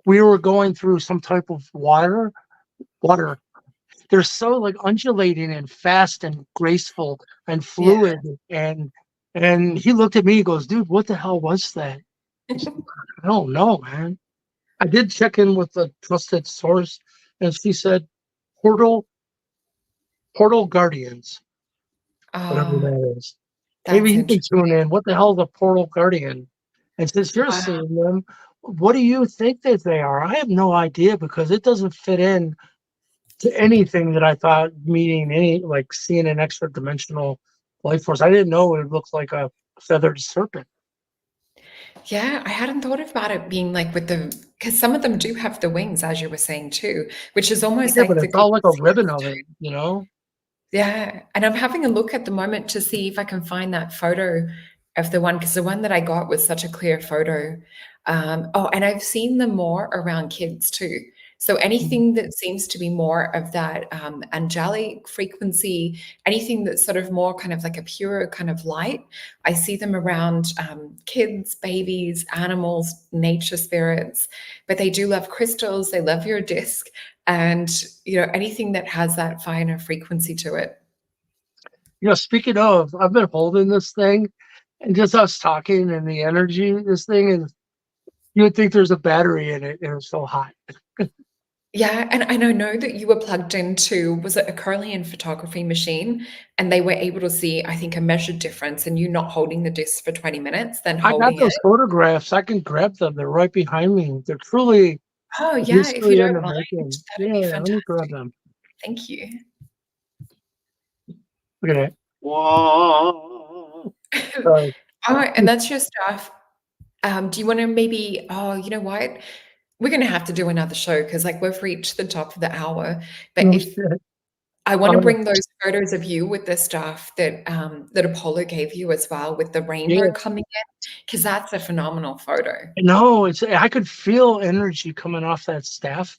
we were going through some type of water. They're so like undulating and fast and graceful and Yeah. fluid. And he looked at me, he goes, dude, what the hell was that? I said, I don't know, man. I did check in with the trusted source, and she said, portal portal guardians, whatever Oh, that is. Maybe that's you can tune interesting. in. What the hell is a portal guardian? And since you're Wow. seeing them, what do you think that they are? I have no idea because it doesn't fit in to anything that I thought meeting any like seeing an extra dimensional life force. I didn't know it looked like a feathered serpent. Yeah, I hadn't thought about it being like with the, because some of them do have the wings, as you were saying too, which is almost Yeah, but like the it's all like a closest ribbon of it, to. you know? Yeah, and I'm having a look at the moment to see if I can find that photo of the one, because the one that I got was such a clear photo. Oh, and I've seen them more around kids too. So anything that seems to be more of that angelic frequency, anything that's sort of more kind of like a pure kind of light, I see them around kids, babies, animals, nature spirits. But they do love crystals. They love your disc, and anything that has that finer frequency to it. Speaking of, I've been holding this thing and just us talking and the energy, this thing is you would think there's a battery in it and it's so hot. Yeah, and I know that you were plugged into, was it a Kirlian photography machine? And they were able to see, I think, a measured difference in you not holding the disc for 20 minutes, then I got holding it. those photographs. I can grab them. They're right behind me. They're truly Oh, a yeah, if you history in don't the mind, making. that'd Yeah, be let me grab fantastic. them. Thank you. Look at that. Whoa. Sorry. All right, and that's your stuff. Do you want to maybe, oh, you know what? We're going to have to do another show because like we've reached the top of the hour. But No if shit. I want to Oh, bring those photos of you with the stuff that Apollo gave you as well, with the rainbow yeah. coming in, because that's a phenomenal photo. No, I could feel energy coming off that staff.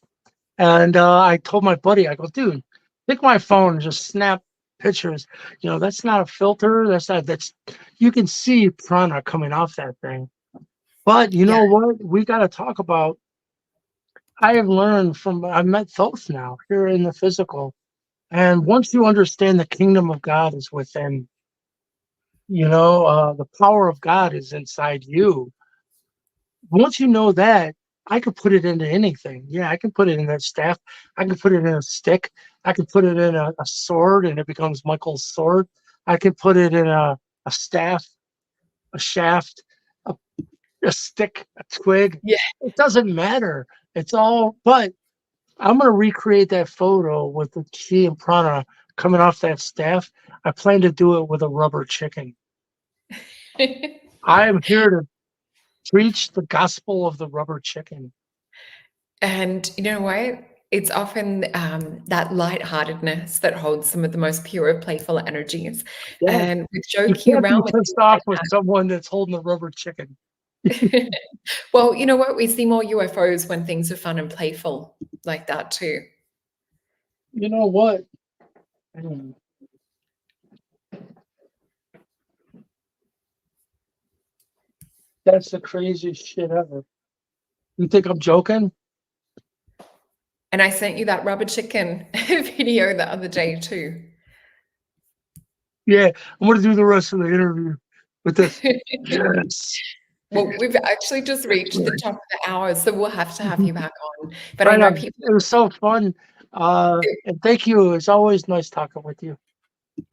And I told my buddy, I go, dude, take my phone and just snap pictures. That's not a filter. That's you can see prana coming off that thing. But you Yeah. know what? We got to talk about. I have learned I've met Thoth now here in the physical. And once you understand the kingdom of God is within, the power of God is inside you. Once you know that, I could put it into anything. Yeah, I can put it in that staff. I can put it in a stick. I can put it in a sword and it becomes Michael's sword. I can put it in a staff, a shaft, a, a stick, a twig. Yeah. It doesn't matter. It's all, but I'm going to recreate that photo with the chi and prana coming off that staff. I plan to do it with a rubber chicken. I am here to preach the gospel of the rubber chicken. And you know what? It's often that lightheartedness that holds some of the most pure, playful energies. Yeah, And with you joking can't be around with pissed things off like with someone that's holding a rubber chicken. that. Well, you know what? We see more UFOs when things are fun and playful like that too. You know what? That's the craziest shit ever. You think I'm joking? And I sent you that rubber chicken video the other day too. Yeah, I'm gonna do the rest of the interview with this. Yes. Well, we've actually just reached the top of the hour, so we'll have to have you back on. But I Right know on. people. It was so fun. And thank you. It's always nice talking with you.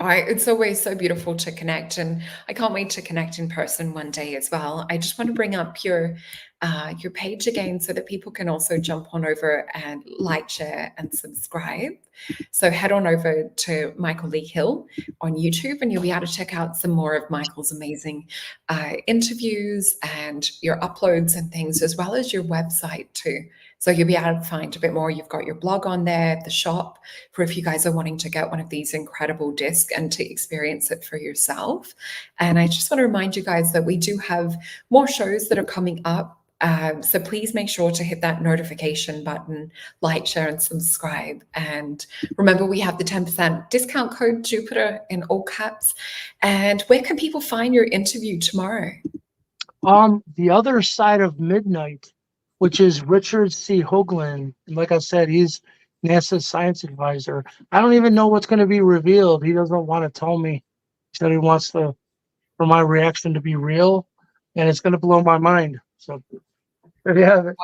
It's always so beautiful to connect, and I can't wait to connect in person one day as well. I just want to bring up your page again so that people can also jump on over and like, share, and subscribe. So head on over to Michael Lee Hill on YouTube, and you'll be able to check out some more of Michael's amazing interviews and your uploads and things, as well as your website too. So you'll be able to find a bit more. You've got your blog on there, the shop, for if you guys are wanting to get one of these incredible discs and to experience it for yourself. And I just want to remind you guys that we do have more shows that are coming up. So please make sure to hit that notification button, like, share, and subscribe. And remember, we have the 10% discount code Jupiter in all caps. And where can people find your interview tomorrow? The Other Side of Midnight, which is Richard C. Hoagland. And like I said, he's NASA's science advisor. I don't even know what's going to be revealed. He doesn't want to tell me. He said he wants for my reaction to be real, and it's going to blow my mind. So there you have it.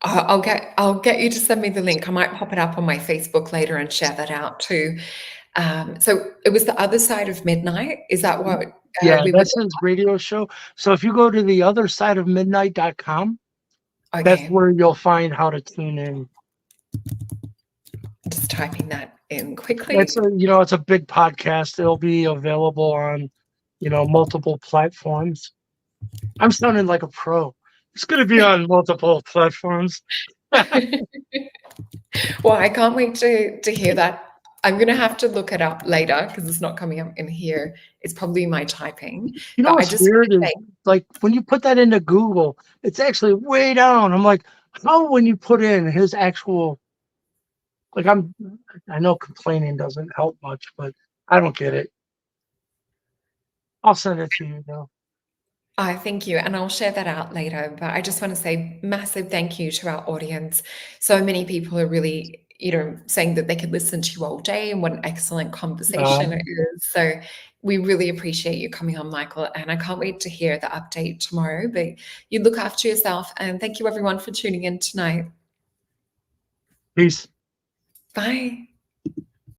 I'll get you to send me the link. I might pop it up on my Facebook later and share that out too. So it was The Other Side of Midnight. Is that what Yeah, we were? that's his radio show. So if you go to theothersideofmidnight.com, that's Okay, where you'll find how to tune in. just typing that in quickly. It's a big podcast. It'll be available on, multiple platforms. I'm sounding like a pro. It's going to be on multiple platforms. Well, I can't wait to hear that. I'm going to have to look it up later because it's not coming up in here. It's probably my typing. You know But I what's just want weird to is say, like when you put that into Google, it's actually way down. I'm like, how when you put in his actual, like I know complaining doesn't help much, but I don't get it. I'll send it to you though. I thank you, and I'll share that out later. But I just want to say massive thank you to our audience. So many people are really, saying that they could listen to you all day, and what an excellent conversation it is. So we really appreciate you coming on, Michael, and I can't wait to hear the update tomorrow. But you look after yourself, and thank you everyone for tuning in tonight. Peace. Bye.